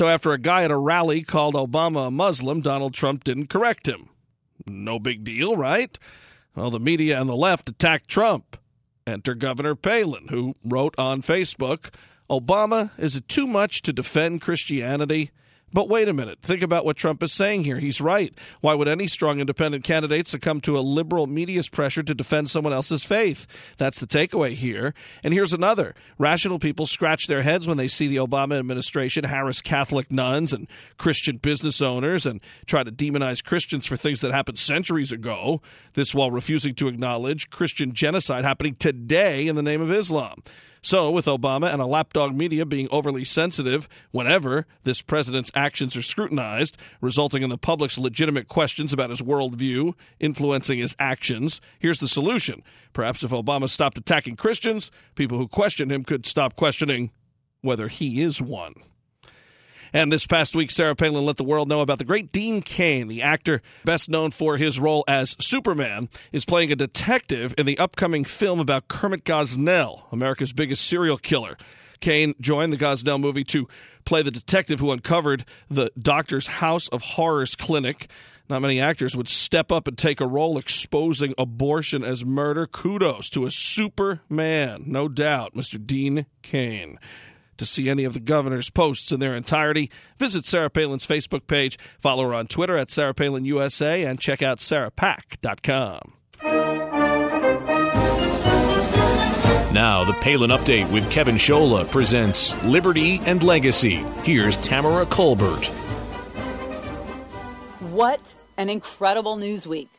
So after a guy at a rally called Obama a Muslim, Donald Trump didn't correct him. No big deal, right? Well, the media and the left attacked Trump. Enter Governor Palin, who wrote on Facebook, Obama, is it too much to defend Christianity? But wait a minute. Think about what Trump is saying here. He's right. Why would any strong independent candidate succumb to a liberal media's pressure to defend someone else's faith? That's the takeaway here. And here's another. Rational people scratch their heads when they see the Obama administration harass Catholic nuns and Christian business owners and try to demonize Christians for things that happened centuries ago. This while refusing to acknowledge Christian genocide happening today in the name of Islam. So, with Obama and a lapdog media being overly sensitive whenever this president's actions are scrutinized, resulting in the public's legitimate questions about his worldview, influencing his actions, here's the solution. Perhaps if Obama stopped attacking Christians, people who question him could stop questioning whether he is one. And this past week, Sarah Palin let the world know about the great Dean Cain. The actor, best known for his role as Superman, is playing a detective in the upcoming film about Kermit Gosnell, America's biggest serial killer. Cain joined the Gosnell movie to play the detective who uncovered the Doctor's House of Horrors clinic. Not many actors would step up and take a role exposing abortion as murder. Kudos to a Superman, no doubt, Mr. Dean Cain. To see any of the governor's posts in their entirety, visit Sarah Palin's Facebook page, follow her on Twitter at Sarah Palin USA, and check out sarahpac.com. Now, the Palin Update with Kevin Scholla presents Liberty and Legacy. Here's Tamara Colbert. What an incredible news week.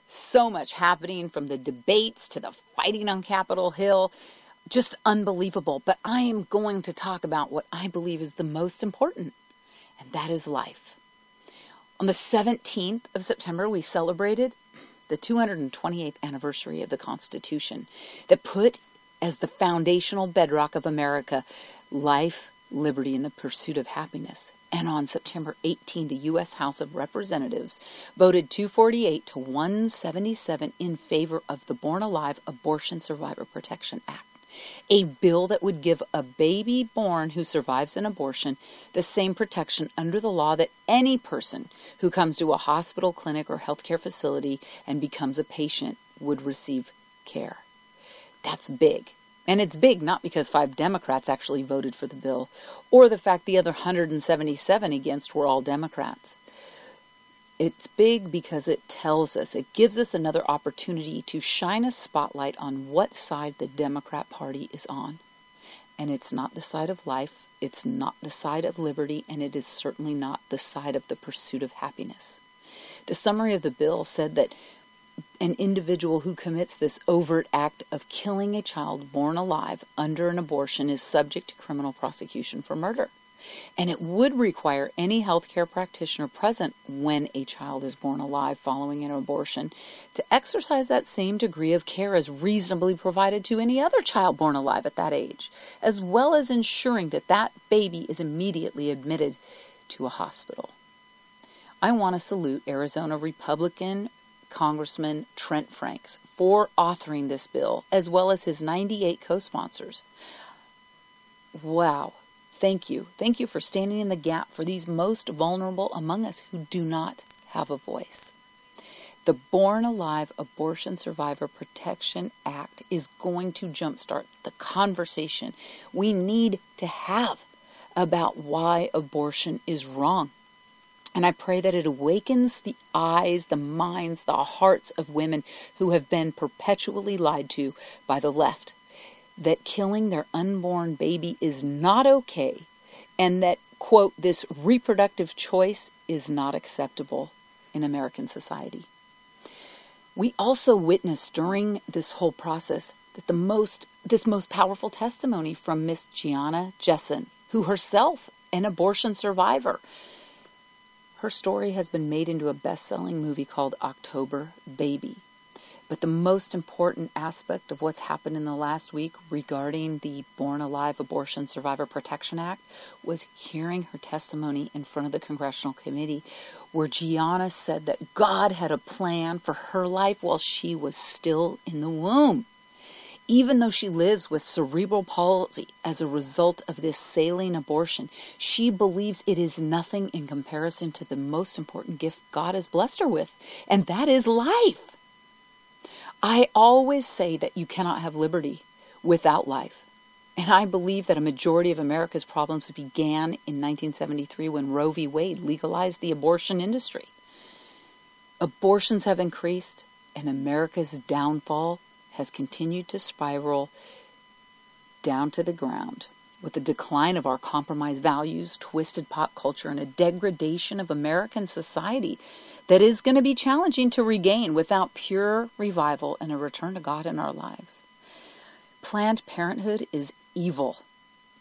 So much happening, from the debates to the fighting on Capitol Hill. Just unbelievable. But I am going to talk about what I believe is the most important, and that is life. On the 17th of September, we celebrated the 228th anniversary of the Constitution that put as the foundational bedrock of America life, liberty, and the pursuit of happiness. And on September 18, the U.S. House of Representatives voted 248 to 177 in favor of the Born Alive Abortion Survivor Protection Act. A bill that would give a baby born who survives an abortion the same protection under the law that any person who comes to a hospital, clinic, or healthcare facility and becomes a patient would receive care. That's big. And it's big not because 5 Democrats actually voted for the bill, or the fact the other 177 against were all Democrats. It's big because it tells us, it gives us another opportunity to shine a spotlight on what side the Democrat Party is on. And it's not the side of life, it's not the side of liberty, and it is certainly not the side of the pursuit of happiness. The summary of the bill said that an individual who commits this overt act of killing a child born alive under an abortion is subject to criminal prosecution for murder. And it would require any healthcare practitioner present when a child is born alive following an abortion to exercise that same degree of care as reasonably provided to any other child born alive at that age, as well as ensuring that that baby is immediately admitted to a hospital. I want to salute Arizona Republican Congressman Trent Franks for authoring this bill, as well as his 98 co-sponsors. Wow. Thank you. Thank you for standing in the gap for these most vulnerable among us who do not have a voice. The Born Alive Abortion Survivor Protection Act is going to jumpstart the conversation we need to have about why abortion is wrong. And I pray that it awakens the eyes, the minds, the hearts of women who have been perpetually lied to by the left, that killing their unborn baby is not okay, and that, quote, this reproductive choice is not acceptable in American society. We also witnessed during this whole process that this most powerful testimony from Miss Gianna Jessen, who herself an abortion survivor. Her story has been made into a best-selling movie called October Baby. But the most important aspect of what's happened in the last week regarding the Born Alive Abortion Survivor Protection Act was hearing her testimony in front of the Congressional Committee, where Gianna said that God had a plan for her life while she was still in the womb. Even though she lives with cerebral palsy as a result of this saline abortion, she believes it is nothing in comparison to the most important gift God has blessed her with, and that is life. I always say that you cannot have liberty without life. And I believe that a majority of America's problems began in 1973 when Roe v. Wade legalized the abortion industry. Abortions have increased, and America's downfall has continued to spiral down to the ground, with the decline of our compromised values, twisted pop culture, and a degradation of American society that is going to be challenging to regain without pure revival and a return to God in our lives. Planned Parenthood is evil.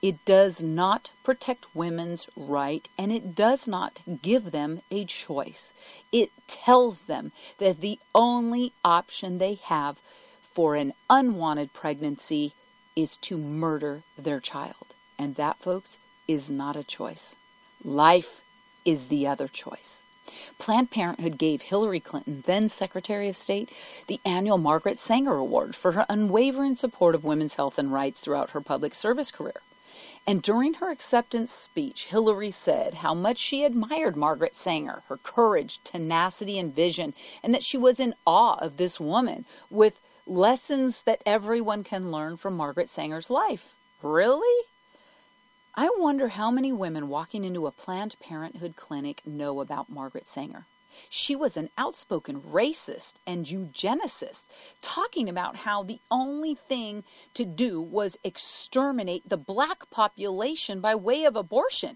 It does not protect women's right, and it does not give them a choice. It tells them that the only option they have for an unwanted pregnancy is to murder their child. And that, folks, is not a choice. Life is the other choice. Planned Parenthood gave Hillary Clinton, then Secretary of State, the annual Margaret Sanger Award for her unwavering support of women's health and rights throughout her public service career. And during her acceptance speech, Hillary said how much she admired Margaret Sanger, her courage, tenacity, and vision, and that she was in awe of this woman with lessons that everyone can learn from Margaret Sanger's life. Really? I wonder how many women walking into a Planned Parenthood clinic know about Margaret Sanger. She was an outspoken racist and eugenicist, talking about how the only thing to do was exterminate the black population by way of abortion.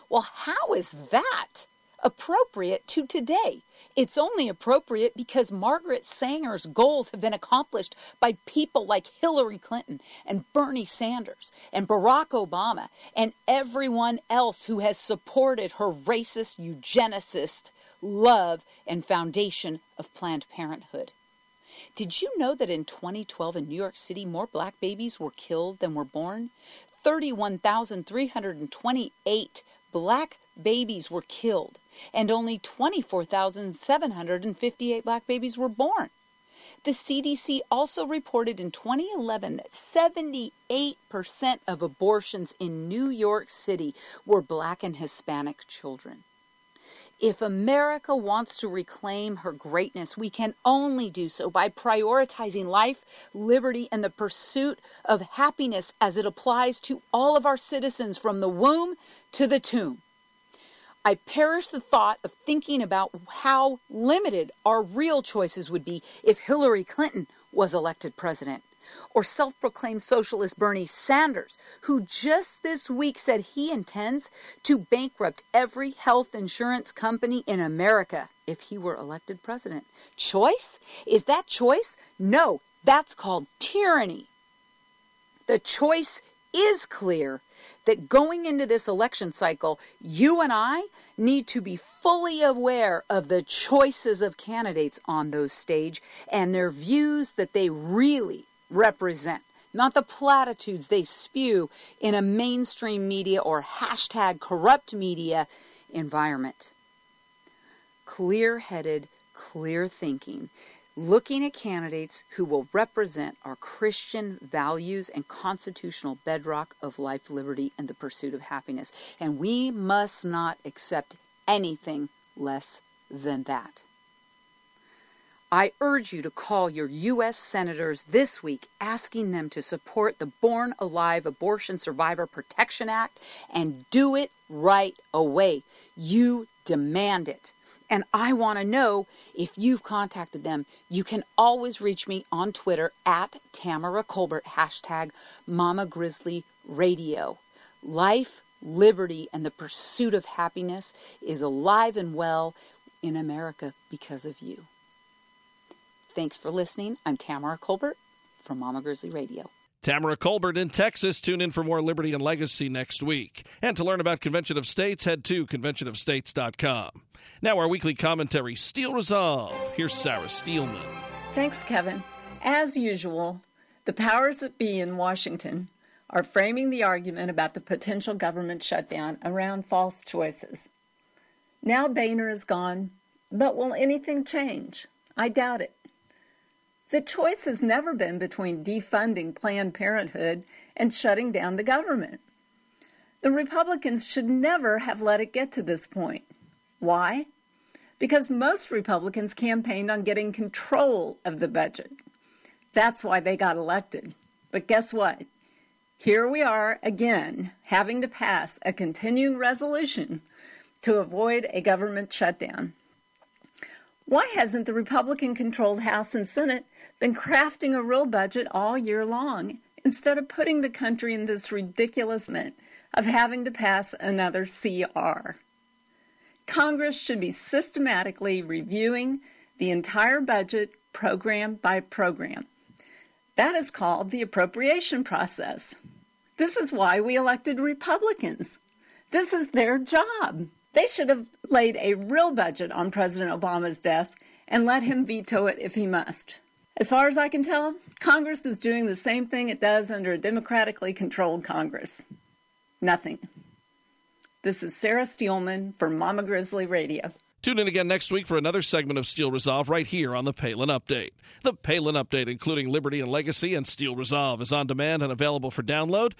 Well, how is that appropriate to today? It's only appropriate because Margaret Sanger's goals have been accomplished by people like Hillary Clinton and Bernie Sanders and Barack Obama and everyone else who has supported her racist, eugenicist love and foundation of Planned Parenthood. Did you know that in 2012 in New York City, more black babies were killed than were born? 31,328 black babies were killed, and only 24,758 black babies were born. The CDC also reported in 2011 that 78% of abortions in New York City were black and Hispanic children. If America wants to reclaim her greatness, we can only do so by prioritizing life, liberty, and the pursuit of happiness as it applies to all of our citizens from the womb to the tomb. I perish the thought of thinking about how limited our real choices would be if Hillary Clinton was elected president, or self-proclaimed socialist Bernie Sanders, who just this week said he intends to bankrupt every health insurance company in America if he were elected president. Choice? Is that choice? No, that's called tyranny. The choice is clear that going into this election cycle, you and I need to be fully aware of the choices of candidates on those stage and their views that they really represent, not the platitudes they spew in a mainstream media or hashtag corrupt media environment. Clear-headed, clear thinking, looking at candidates who will represent our Christian values and constitutional bedrock of life, liberty, and the pursuit of happiness. And we must not accept anything less than that. I urge you to call your U.S. senators this week, asking them to support the Born Alive Abortion Survivor Protection Act and do it right away. You demand it. And I want to know if you've contacted them. You can always reach me on Twitter at Tamara Colbert, hashtag Mama Grizzly Radio. Life, liberty, and the pursuit of happiness is alive and well in America because of you. Thanks for listening. I'm Tamara Colbert from Mama Grizzly Radio. Tamara Colbert in Texas. Tune in for more Liberty and Legacy next week. And to learn about Convention of States, head to conventionofstates.com. Now our weekly commentary, Steel Resolve. Here's Sarah Steelman. Thanks, Kevin. As usual, the powers that be in Washington are framing the argument about the potential government shutdown around false choices. Now Boehner is gone, but will anything change? I doubt it. The choice has never been between defunding Planned Parenthood and shutting down the government. The Republicans should never have let it get to this point. Why? Because most Republicans campaigned on getting control of the budget. That's why they got elected. But guess what? Here we are again, having to pass a continuing resolution to avoid a government shutdown. Why hasn't the Republican-controlled House and Senate been crafting a real budget all year long instead of putting the country in this ridiculous mess of having to pass another CR? Congress should be systematically reviewing the entire budget program by program. That is called the appropriation process. This is why we elected Republicans. This is their job. They should have laid a real budget on President Obama's desk and let him veto it if he must. As far as I can tell, Congress is doing the same thing it does under a democratically controlled Congress. Nothing. This is Sarah Steelman for Mama Grizzly Radio. Tune in again next week for another segment of Steel Resolve right here on the Palin Update. The Palin Update, including Liberty and Legacy and Steel Resolve, is on demand and available for download.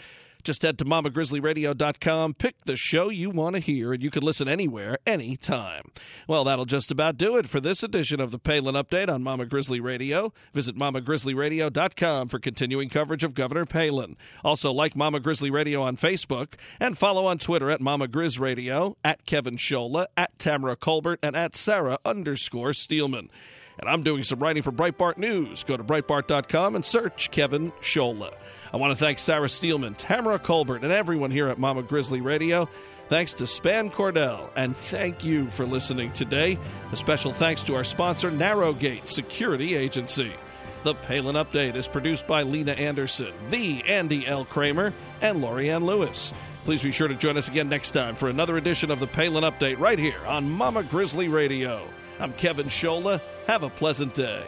Just head to mamagrizzlyradio.com, pick the show you want to hear, and you can listen anywhere, anytime. Well, that'll just about do it for this edition of the Palin Update on Mama Grizzly Radio. Visit mamagrizzlyradio.com for continuing coverage of Governor Palin. Also, like Mama Grizzly Radio on Facebook, and follow on Twitter at Mama Grizz Radio, at Kevin Scholla, at Tamara Colbert, and at Sarah_Steelman. And I'm doing some writing for Breitbart News. Go to Breitbart.com and search Kevin Scholla. I want to thank Sarah Steelman, Tamara Colbert, and everyone here at Mama Grizzly Radio. Thanks to Spann Cordle, and thank you for listening today. A special thanks to our sponsor, Narrowgate Security Agency. The Palin Update is produced by Lena Anderson, the Andy L. Kramer, and Lorianne Lewis. Please be sure to join us again next time for another edition of the Palin Update right here on Mama Grizzly Radio. I'm Kevin Scholla. Have a pleasant day.